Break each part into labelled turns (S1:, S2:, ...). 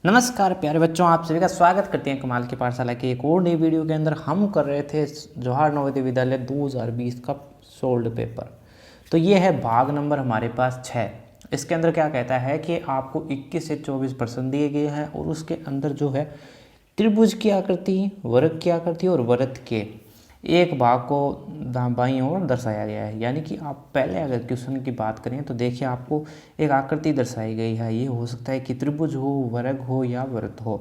S1: नमस्कार प्यारे बच्चों, आप सभी का स्वागत करते हैं कमाल की पाठशाला के एक और नई वीडियो के अंदर। हम कर रहे थे जवाहर नवोदय विद्यालय 2020 का सोल्ड पेपर। तो ये है भाग नंबर हमारे पास 6। इसके अंदर क्या कहता है कि आपको 21 से 24 प्रश्न दिए गए हैं और उसके अंदर जो है त्रिभुज की आकृति, वर्ग की आकृति और वृत्त के एक भाग को बाईं ओर दर्शाया गया है। यानी कि आप पहले अगर क्वेश्चन की बात करें तो देखिए आपको एक आकृति दर्शाई गई है। ये हो सकता है कि त्रिभुज हो, वर्ग हो या वृत्त हो।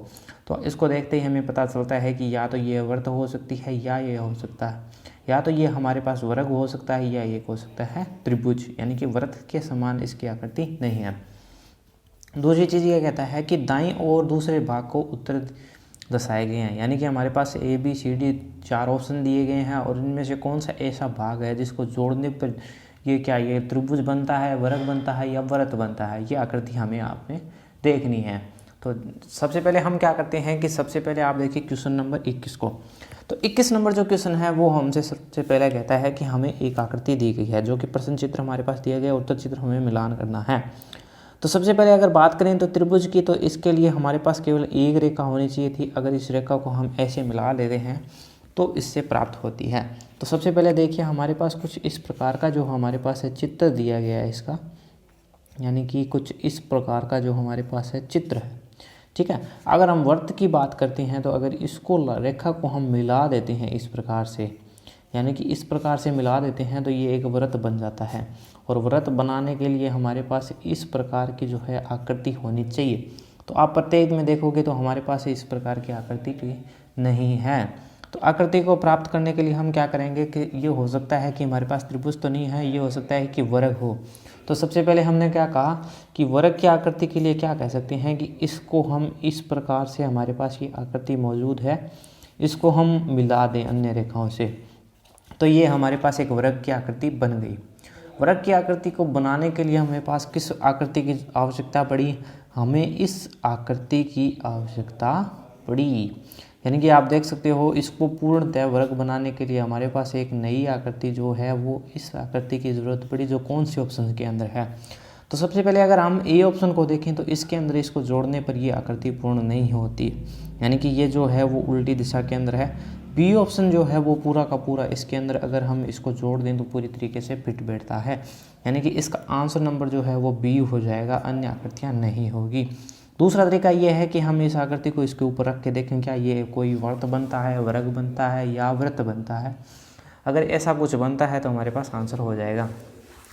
S1: तो इसको देखते ही हमें पता चलता है कि या तो ये वृत्त हो सकती है या ये हो सकता है, या तो ये हमारे पास वर्ग हो सकता है या ये हो सकता है त्रिभुज, यानी कि वृत्त के समान इसकी आकृति नहीं है। दूसरी चीज़ ये कहता है कि दाईं और दूसरे भाग को उत्तर दर्शाए गए हैं। यानी कि हमारे पास A B C D 4 option दिए गए हैं और इनमें से कौन सा ऐसा भाग है जिसको जोड़ने पर ये त्रिभुज बनता है, वर्ग बनता है या वृत्त बनता है, ये आकृति हमें आपने देखनी है। तो सबसे पहले हम क्या करते हैं कि सबसे पहले आप देखिए क्वेश्चन नंबर 21 को। तो 21 नंबर जो क्वेश्चन है वो हमसे सबसे पहले कहता है कि हमें एक आकृति दी गई है जो कि प्रश्न चित्र हमारे पास दिया गया, उत्तर चित्र हमें मिलान करना है। तो सबसे पहले अगर बात करें तो त्रिभुज की, तो इसके लिए हमारे पास केवल एक रेखा होनी चाहिए थी। अगर इस रेखा को हम ऐसे मिला लेते हैं तो इससे प्राप्त होती है। तो सबसे पहले देखिए हमारे पास कुछ इस प्रकार का जो हमारे पास है चित्र दिया गया है इसका, यानी कि कुछ इस प्रकार का जो हमारे पास है चित्र है। ठीक है, अगर हम वृत्त की बात करते हैं तो अगर इसको रेखा को हम मिला देते हैं इस प्रकार से, यानी कि इस प्रकार से मिला देते हैं तो ये एक वृत्त बन जाता है। और वृत्त बनाने के लिए हमारे पास इस प्रकार की जो है आकृति होनी चाहिए। तो आप प्रत्येक में देखोगे तो हमारे पास इस प्रकार की आकृति नहीं है। तो आकृति को प्राप्त करने के लिए हम क्या करेंगे कि ये हो सकता है कि हमारे पास त्रिभुज तो नहीं है, ये हो सकता है कि वर्ग हो। तो सबसे पहले हमने क्या कहा कि वर्ग की आकृति के लिए क्या कह सकते हैं कि इसको हम इस प्रकार से, हमारे पास ये आकृति मौजूद है, इसको हम मिला दें अन्य रेखाओं से, तो ये हमारे पास एक वर्ग की आकृति बन गई। वर्ग की आकृति को बनाने के लिए हमें पास किस आकृति की आवश्यकता पड़ी? हमें इस आकृति की आवश्यकता पड़ी। यानी कि आप देख सकते हो इसको पूर्णतः वर्ग बनाने के लिए हमारे पास एक नई आकृति जो है वो इस आकृति की ज़रूरत पड़ी, जो कौन सी ऑप्शन के अंदर है। तो सबसे पहले अगर हम ए ऑप्शन को देखें तो इसके अंदर इसको जोड़ने पर ये आकृति पूर्ण नहीं होती, यानी कि ये जो है वो उल्टी दिशा के अंदर है। बी ऑप्शन जो है वो पूरा का पूरा इसके अंदर अगर हम इसको जोड़ दें तो पूरी तरीके से फिट बैठता है, यानी कि इसका आंसर नंबर जो है वो बी हो जाएगा, अन्य आकृतियाँ नहीं होगी। दूसरा तरीका ये है कि हम इस आकृति को इसके ऊपर रख के देखें क्या ये कोई वर्त बनता है, वर्ग बनता है या वृत्त बनता है। अगर ऐसा कुछ बनता है तो हमारे पास आंसर हो जाएगा।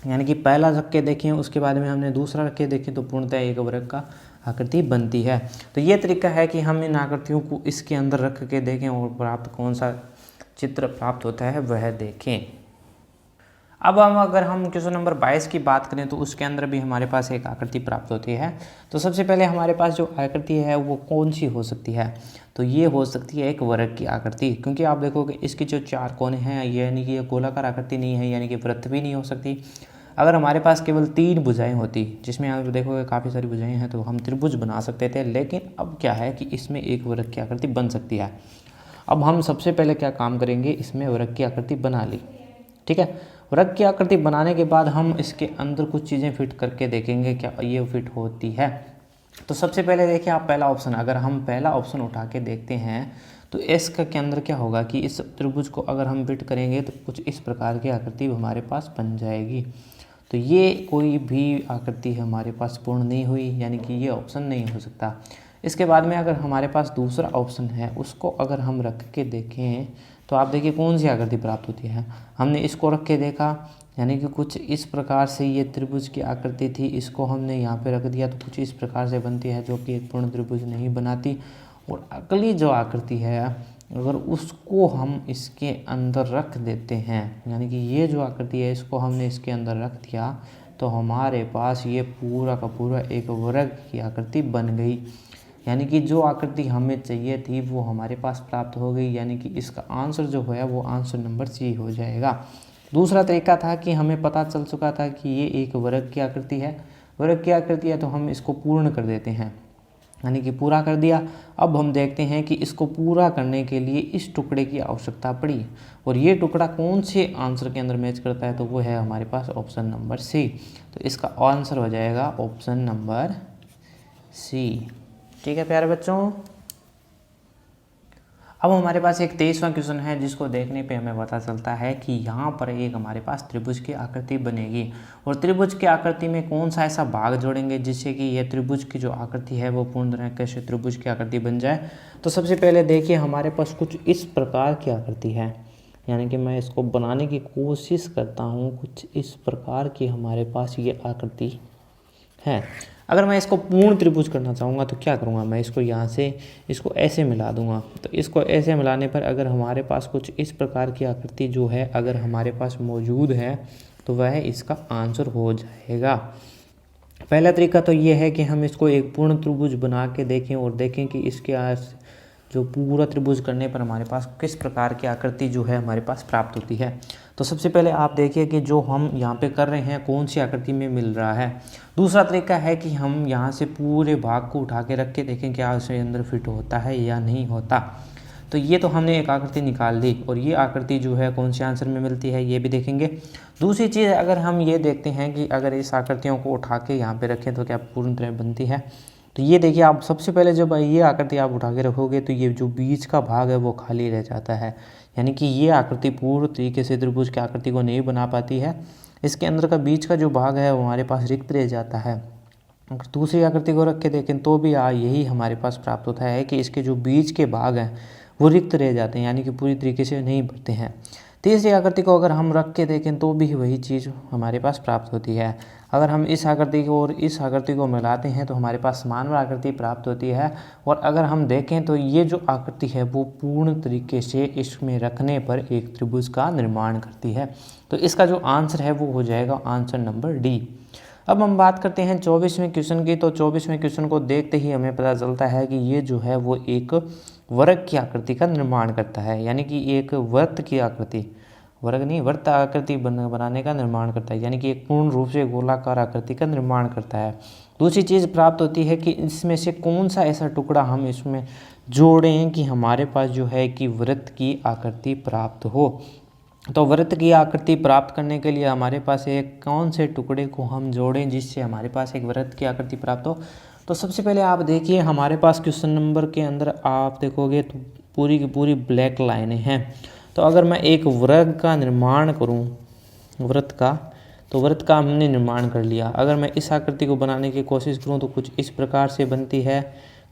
S1: यानी कि पहला रख के देखें, उसके बाद में हमने दूसरा रख के देखें तो पूर्णतः एक वर्ग का आकृति बनती है। तो ये तरीका है कि हम इन आकृतियों को इसके अंदर रख के देखें और प्राप्त कौन सा चित्र प्राप्त होता है वह देखें। अब अगर हम क्वेश्चन नंबर 22 की बात करें तो उसके अंदर भी हमारे पास एक आकृति प्राप्त होती है। तो सबसे पहले हमारे पास जो आकृति है वो कौन सी हो सकती है? तो ये हो सकती है एक वर्ग की आकृति, क्योंकि आप देखोगे इसकी जो 4 कोने हैं यानी कि ये गोलाकार आकृति नहीं है, यानी कि वृत्त भी नहीं हो सकती। अगर हमारे पास केवल 3 भुजाएं होती, जिसमें आप देखोगे काफ़ी सारी भुजाएं हैं, तो हम त्रिभुज बना सकते थे। लेकिन अब क्या है कि इसमें एक वर्ग की आकृति बन सकती है। अब हम सबसे पहले क्या काम करेंगे, इसमें वर्ग की आकृति बना ली। ठीक है, वर्ग की आकृति बनाने के बाद हम इसके अंदर कुछ चीज़ें फिट करके देखेंगे क्या ये फिट होती है। तो सबसे पहले देखिए आप पहला ऑप्शन, अगर हम पहला ऑप्शन उठा के देखते हैं तो इसका के अंदर क्या होगा कि इस त्रिभुज को अगर हम फिट करेंगे तो कुछ इस प्रकार की आकृति हमारे पास बन जाएगी। तो ये कोई भी आकृति हमारे पास पूर्ण नहीं हुई, यानी कि ये ऑप्शन नहीं हो सकता। इसके बाद में अगर हमारे पास दूसरा ऑप्शन है उसको अगर हम रख के देखें तो आप देखिए कौन सी आकृति प्राप्त होती है। हमने इसको रख के देखा, यानी कि कुछ इस प्रकार से ये त्रिभुज की आकृति थी, इसको हमने यहाँ पे रख दिया तो कुछ इस प्रकार से बनती है, जो कि एक पूर्ण त्रिभुज नहीं बनाती। और अगली जो आकृति है अगर उसको हम इसके अंदर रख देते हैं, यानी कि ये जो आकृति है इसको हमने इसके अंदर रख दिया तो हमारे पास ये पूरा का पूरा एक वर्ग की आकृति बन गई। यानी कि जो आकृति हमें चाहिए थी वो हमारे पास प्राप्त हो गई, यानी कि इसका आंसर जो है वो आंसर नंबर सी हो जाएगा। दूसरा तरीका था कि हमें पता चल चुका था कि ये एक वर्ग की आकृति है, वर्ग की आकृति है तो हम इसको पूर्ण कर देते हैं, यानी कि पूरा कर दिया। अब हम देखते हैं कि इसको पूरा करने के लिए इस टुकड़े की आवश्यकता पड़ी, और ये टुकड़ा कौन से आंसर के अंदर मैच करता है, तो वो है हमारे पास ऑप्शन नंबर सी। तो इसका आंसर हो जाएगा ऑप्शन नंबर सी। ठीक है प्यारे बच्चों। अब हमारे पास एक 23वां क्वेश्चन है, जिसको देखने पे हमें पता चलता है कि यहाँ पर एक हमारे पास त्रिभुज की आकृति बनेगी, और त्रिभुज की आकृति में कौन सा ऐसा भाग जोड़ेंगे जिससे कि यह त्रिभुज की जो आकृति है वो पूर्ण तरीके से त्रिभुज की आकृति बन जाए। तो सबसे पहले देखिए हमारे पास कुछ इस प्रकार की आकृति है, यानी कि मैं इसको बनाने की कोशिश करता हूँ। कुछ इस प्रकार की हमारे पास ये आकृति है। अगर मैं इसको पूर्ण त्रिभुज करना चाहूँगा तो क्या करूँगा, मैं इसको यहाँ से इसको ऐसे मिला दूँगा। तो इसको ऐसे मिलाने पर अगर हमारे पास कुछ इस प्रकार की आकृति जो है अगर हमारे पास मौजूद है तो वह इसका आंसर हो जाएगा। पहला तरीका तो ये है कि हम इसको एक पूर्ण त्रिभुज बना के देखें और देखें कि इसके जो पूरा त्रिभुज करने पर हमारे पास किस प्रकार की आकृति जो है हमारे पास प्राप्त होती है। तो सबसे पहले आप देखिए कि जो हम यहाँ पे कर रहे हैं कौन सी आकृति में मिल रहा है। दूसरा तरीका है कि हम यहाँ से पूरे भाग को उठा के रख के देखें क्या उसके अंदर फिट होता है या नहीं होता। तो ये तो हमने एक आकृति निकाल दी, और ये आकृति जो है कौन से आंसर में मिलती है ये भी देखेंगे। दूसरी चीज़ अगर हम ये देखते हैं कि अगर इस आकृतियों को उठा के यहाँ पे रखें तो क्या पूर्ण तरह बनती है। तो ये देखिए आप सबसे पहले जब ये आकृति आप उठा के रखोगे तो ये जो बीच का भाग है वो खाली रह जाता है, यानी कि ये आकृति पूर्ण तरीके से त्रिभुज की आकृति को नहीं बना पाती है। इसके अंदर का बीच का जो भाग है वो हमारे पास रिक्त रह जाता है। अगर दूसरी आकृति को रख के देखें तो भी यही हमारे पास प्राप्त होता है कि इसके जो बीच के भाग हैं वो रिक्त रह जाते हैं, यानी कि पूरी तरीके से नहीं भरते हैं। तीसरी आकृति को अगर हम रख के देखें तो भी वही चीज़ हमारे पास प्राप्त होती है। अगर हम इस आकृति को और इस आकृति को मिलाते हैं तो हमारे पास समान आकृति प्राप्त होती है। और अगर हम देखें तो ये जो आकृति है वो पूर्ण तरीके से इसमें रखने पर एक त्रिभुज का निर्माण करती है। तो इसका जो आंसर है वो हो जाएगा आंसर नंबर डी। अब हम बात करते हैं 24वें क्वेश्चन की। तो 24वें क्वेश्चन को देखते ही हमें पता चलता है कि ये जो है वो एक वर्ग की आकृति का निर्माण करता है, यानी कि एक वृत्त की आकृति, वर्ग नहीं वृत्त आकृति बनाने का निर्माण करता है, यानी कि एक पूर्ण रूप से गोलाकार आकृति का निर्माण करता है। दूसरी चीज़ प्राप्त होती है कि इसमें से कौन सा ऐसा टुकड़ा हम इसमें जोड़ें कि हमारे पास जो है कि वृत्त की आकृति प्राप्त हो। तो वृत्त की आकृति प्राप्त करने के लिए हमारे पास एक कौन से टुकड़े को हम जोड़ें जिससे हमारे पास एक वृत्त की आकृति प्राप्त हो। तो सबसे पहले आप देखिए हमारे पास क्वेश्चन नंबर के अंदर आप देखोगे तो पूरी की पूरी ब्लैक लाइनें हैं। तो अगर मैं एक वृत्त का निर्माण करूं, वृत्त का हमने निर्माण कर लिया। अगर मैं इस आकृति को बनाने की कोशिश करूं तो कुछ इस प्रकार से बनती है,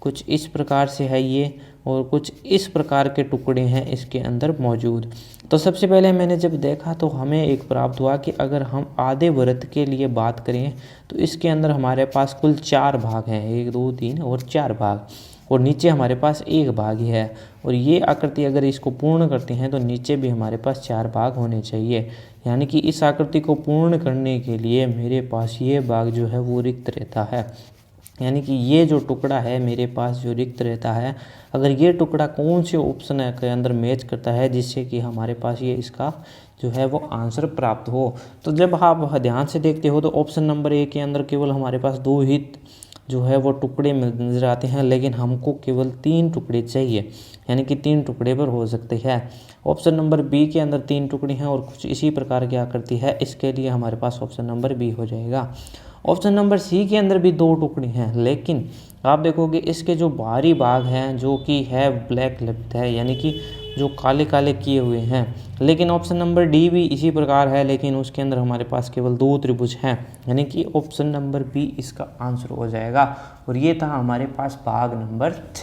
S1: कुछ इस प्रकार से है ये, और कुछ इस प्रकार के टुकड़े हैं इसके अंदर मौजूद। तो सबसे पहले मैंने जब देखा तो हमें एक प्राप्त हुआ कि अगर हम आधे वृत्त के लिए बात करें तो इसके अंदर हमारे पास कुल 4 भाग हैं, 1 2 3 और 4 भाग, और नीचे हमारे पास 1 भाग ही है। और ये आकृति अगर इसको पूर्ण करते हैं तो नीचे भी हमारे पास 4 भाग होने चाहिए, यानी कि इस आकृति को पूर्ण करने के लिए मेरे पास ये भाग जो है वो रिक्त रहता है, यानी कि ये जो टुकड़ा है मेरे पास जो रिक्त रहता है, अगर ये टुकड़ा कौन से ऑप्शन के अंदर मैच करता है जिससे कि हमारे पास ये इसका जो है वो आंसर प्राप्त हो। तो जब आप ध्यान से देखते हो तो ऑप्शन नंबर ए के अंदर केवल हमारे पास 2 ही जो है वो टुकड़े नजर आते हैं, लेकिन हमको केवल 3 टुकड़े चाहिए, यानी कि 3 टुकड़े पर हो सकते हैं। ऑप्शन नंबर बी के अंदर 3 टुकड़े हैं और कुछ इसी प्रकार की आकृति है, इसके लिए हमारे पास ऑप्शन नंबर बी हो जाएगा। ऑप्शन नंबर सी के अंदर भी 2 टुकड़े हैं, लेकिन आप देखोगे इसके जो बाहरी भाग हैं जो कि है ब्लैक लिप्त है, यानी कि जो काले काले किए हुए हैं। लेकिन ऑप्शन नंबर डी भी इसी प्रकार है, लेकिन उसके अंदर हमारे पास केवल 2 त्रिभुज हैं, यानी कि ऑप्शन नंबर बी इसका आंसर हो जाएगा। और ये था हमारे पास भाग नंबर 6।